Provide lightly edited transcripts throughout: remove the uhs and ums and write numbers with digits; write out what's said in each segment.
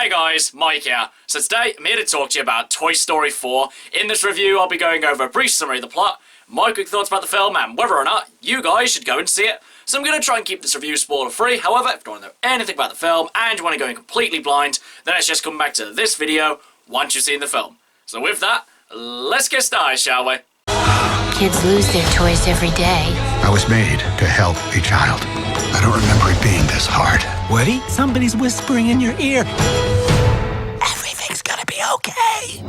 Hey guys, Mike here. So today, I'm here to talk to you about Toy Story 4. In this review, I'll be going over a brief summary of the plot, my quick thoughts about the film, and whether or not you guys should go and see it. So I'm going to try and keep this review spoiler-free. However, if you don't want to know anything about the film, and you want to go in completely blind, then let's just come back to this video once you've seen the film. So with that, let's get started, shall we? Kids lose their toys every day. I was made to help a child. I don't remember it being this hard. Woody, somebody's whispering in your ear. Everything's gonna be okay.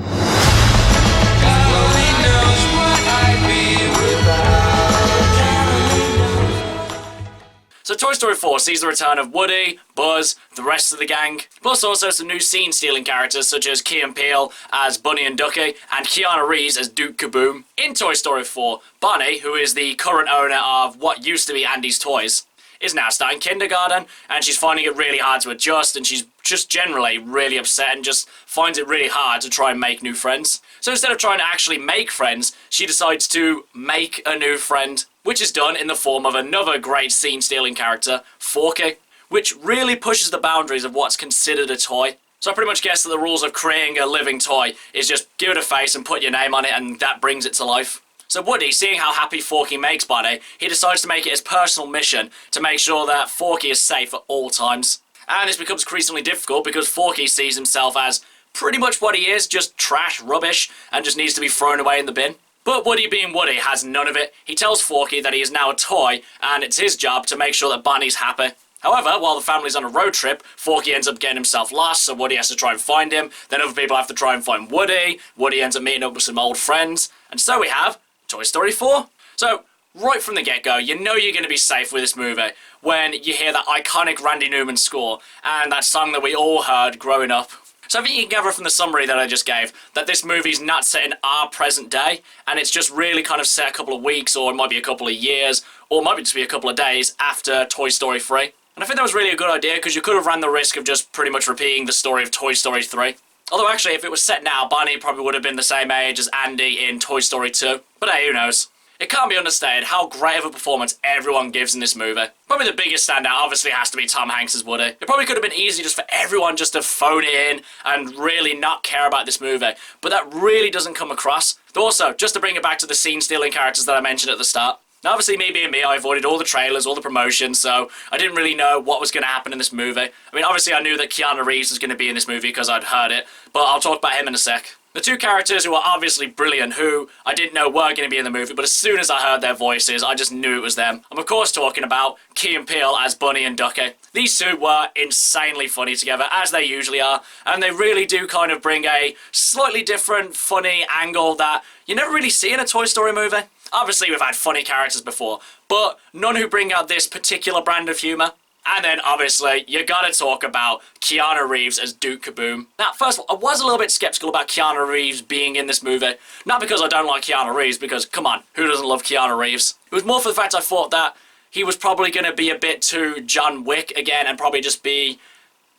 So Toy Story 4 sees the return of Woody, Buzz, the rest of the gang, plus also some new scene-stealing characters such as Keegan-Michael as Bunny and Ducky, and Keanu Reeves as Duke Kaboom. In Toy Story 4, Bonnie, who is the current owner of what used to be Andy's Toys, is now starting kindergarten, and she's finding it really hard to adjust, and she's just generally really upset and just finds it really hard to try and make new friends. So instead of trying to actually make friends, she decides to make a new friend, which is done in the form of another great scene-stealing character, Forky, which really pushes the boundaries of what's considered a toy. So I pretty much guess that the rules of creating a living toy is just give it a face and put your name on it, and that brings it to life. So Woody, seeing how happy Forky makes Bonnie, he decides to make it his personal mission to make sure that Forky is safe at all times. And this becomes increasingly difficult because Forky sees himself as pretty much what he is, just trash, rubbish, and just needs to be thrown away in the bin. But Woody being Woody has none of it. He tells Forky that he is now a toy, and it's his job to make sure that Bonnie's happy. However, while the family's on a road trip, Forky ends up getting himself lost, so Woody has to try and find him. Then other people have to try and find Woody. Woody ends up meeting up with some old friends. And so we have Toy Story 4. So, right from the get-go, you know you're going to be safe with this movie when you hear that iconic Randy Newman score and that song that we all heard growing up. So I think you can gather from the summary that I just gave that this movie's not set in our present day, and it's just really kind of set a couple of weeks, or it might be a couple of years, or it might just be a couple of days after Toy Story 3. And I think that was really a good idea, because you could have ran the risk of just pretty much repeating the story of Toy Story 3. Although actually, if it was set now, Bonnie probably would have been the same age as Andy in Toy Story 2. But hey, who knows? It can't be understated how great of a performance everyone gives in this movie. Probably the biggest standout obviously has to be Tom Hanks as Woody. It probably could have been easy just for everyone just to phone it in and really not care about this movie, but that really doesn't come across. Also, just to bring it back to the scene-stealing characters that I mentioned at the start. Now obviously me being me, I avoided all the trailers, all the promotions, so I didn't really know what was going to happen in this movie. I mean, obviously I knew that Keanu Reeves was going to be in this movie because I'd heard it, but I'll talk about him in a sec. The two characters who are obviously brilliant, who I didn't know were going to be in the movie, but as soon as I heard their voices, I just knew it was them. I'm of course talking about Keegan-Michael as Bunny and Ducky. These two were insanely funny together, as they usually are, and they really do kind of bring a slightly different, funny angle that you never really see in a Toy Story movie. Obviously, we've had funny characters before, but none who bring out this particular brand of humour. And then, obviously, you gotta talk about Keanu Reeves as Duke Kaboom. Now, first of all, I was a little bit skeptical about Keanu Reeves being in this movie. Not because I don't like Keanu Reeves, because, come on, who doesn't love Keanu Reeves? It was more for the fact I thought that he was probably gonna be a bit too John Wick again, and probably just be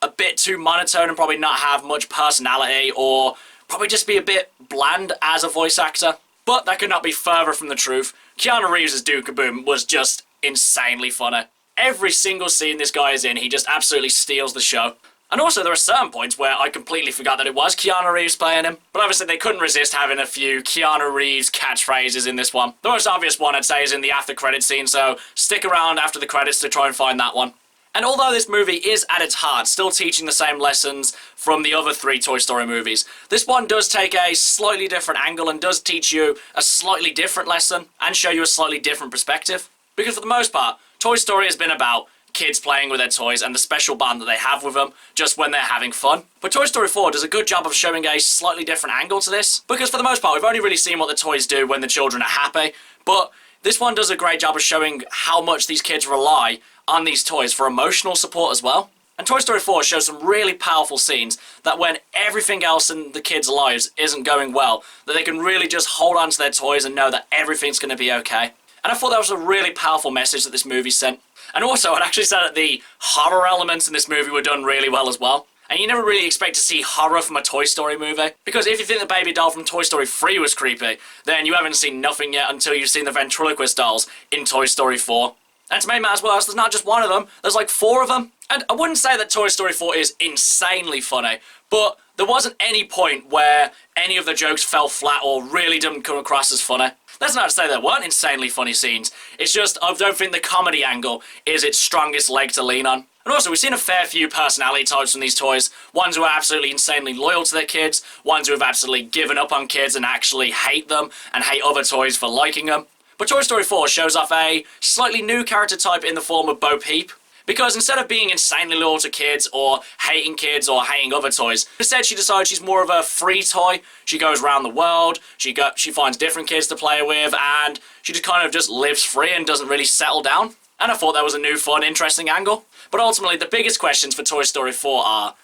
a bit too monotone and probably not have much personality, or probably just be a bit bland as a voice actor. But that could not be further from the truth. Keanu Reeves as Duke Kaboom was just insanely funny. Every single scene this guy is in, he just absolutely steals the show. And also, there are certain points where I completely forgot that it was Keanu Reeves playing him. But obviously, they couldn't resist having a few Keanu Reeves catchphrases in this one. The most obvious one, I'd say, is in the after-credit scene, so stick around after the credits to try and find that one. And although this movie is, at its heart, still teaching the same lessons from the other three Toy Story movies, this one does take a slightly different angle and does teach you a slightly different lesson and show you a slightly different perspective. Because for the most part, Toy Story has been about kids playing with their toys and the special bond that they have with them just when they're having fun. But Toy Story 4 does a good job of showing a slightly different angle to this, because for the most part, we've only really seen what the toys do when the children are happy, but this one does a great job of showing how much these kids rely on these toys for emotional support as well. And Toy Story 4 shows some really powerful scenes that when everything else in the kids' lives isn't going well, that they can really just hold on to their toys and know that everything's going to be okay. And I thought that was a really powerful message that this movie sent. And also, I'd actually say that the horror elements in this movie were done really well as well. And you never really expect to see horror from a Toy Story movie. Because if you think the baby doll from Toy Story 3 was creepy, then you haven't seen nothing yet until you've seen the ventriloquist dolls in Toy Story 4. And to make matters worse, there's not just one of them, there's like 4 of them. And I wouldn't say that Toy Story 4 is insanely funny, but there wasn't any point where any of the jokes fell flat or really didn't come across as funny. That's not to say there weren't insanely funny scenes, it's just I don't think the comedy angle is its strongest leg to lean on. And also, we've seen a fair few personality types from these toys. Ones who are absolutely insanely loyal to their kids, ones who have absolutely given up on kids and actually hate them, and hate other toys for liking them. But Toy Story 4 shows off a slightly new character type in the form of Bo Peep. Because instead of being insanely loyal to kids or hating other toys, instead she decides she's more of a free toy. She goes around the world, she finds different kids to play with, and she just kind of just lives free and doesn't really settle down. And I thought that was a new, fun, interesting angle. But ultimately, the biggest questions for Toy Story 4 are,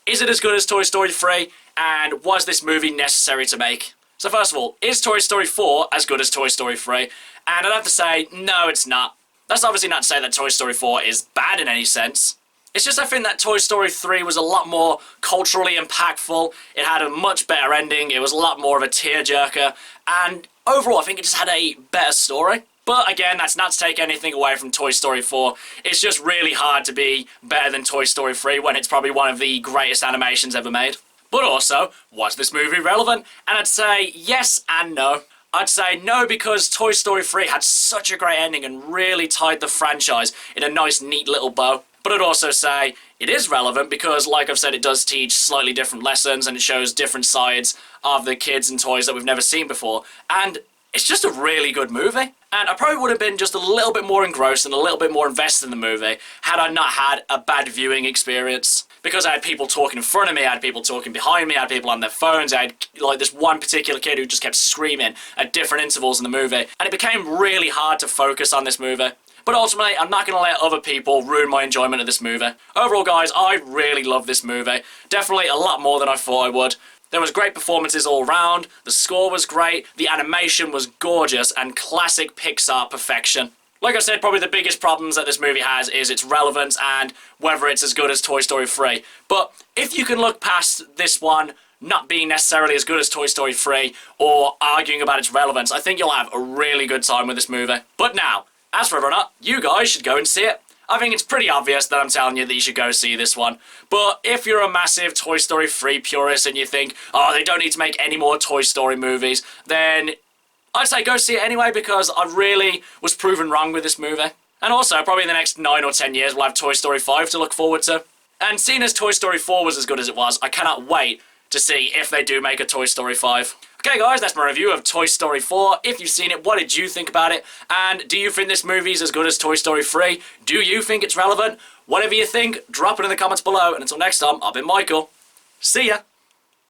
is it as good as Toy Story 3? And was this movie necessary to make? So first of all, is Toy Story 4 as good as Toy Story 3? And I'd have to say, no, it's not. That's obviously not to say that Toy Story 4 is bad in any sense. It's just I think that Toy Story 3 was a lot more culturally impactful, it had a much better ending, it was a lot more of a tearjerker, and overall I think it just had a better story. But again, that's not to take anything away from Toy Story 4. It's just really hard to be better than Toy Story 3 when it's probably one of the greatest animations ever made. But also, was this movie relevant? And I'd say yes and no. I'd say no because Toy Story 3 had such a great ending and really tied the franchise in a nice, neat little bow. But I'd also say it is relevant because, like I've said, it does teach slightly different lessons and it shows different sides of the kids and toys that we've never seen before. And it's just a really good movie. And I probably would have been just a little bit more engrossed and a little bit more invested in the movie had I not had a bad viewing experience. Because I had people talking in front of me, I had people talking behind me, I had people on their phones, I had like this one particular kid who just kept screaming at different intervals in the movie. And it became really hard to focus on this movie. But ultimately, I'm not going to let other people ruin my enjoyment of this movie. Overall, guys, I really love this movie. Definitely a lot more than I thought I would. There was great performances all around, the score was great, the animation was gorgeous, and classic Pixar perfection. Like I said, probably the biggest problems that this movie has is its relevance and whether it's as good as Toy Story 3. But if you can look past this one not being necessarily as good as Toy Story 3 or arguing about its relevance, I think you'll have a really good time with this movie. But now, as for whether or not you guys should go and see it, I think it's pretty obvious that I'm telling you that you should go see this one. But if you're a massive Toy Story 3 purist and you think, oh, they don't need to make any more Toy Story movies, then I'd say go see it anyway because I really was proven wrong with this movie. And also, probably in the next 9 or 10 years, we'll have Toy Story 5 to look forward to. And seeing as Toy Story 4 was as good as it was, I cannot wait to see if they do make a Toy Story 5. Okay guys, that's my review of Toy Story 4. If you've seen it, what did you think about it? And do you think this movie is as good as Toy Story 3? Do you think it's relevant? Whatever you think, drop it in the comments below. And until next time, I've been Michael. See ya!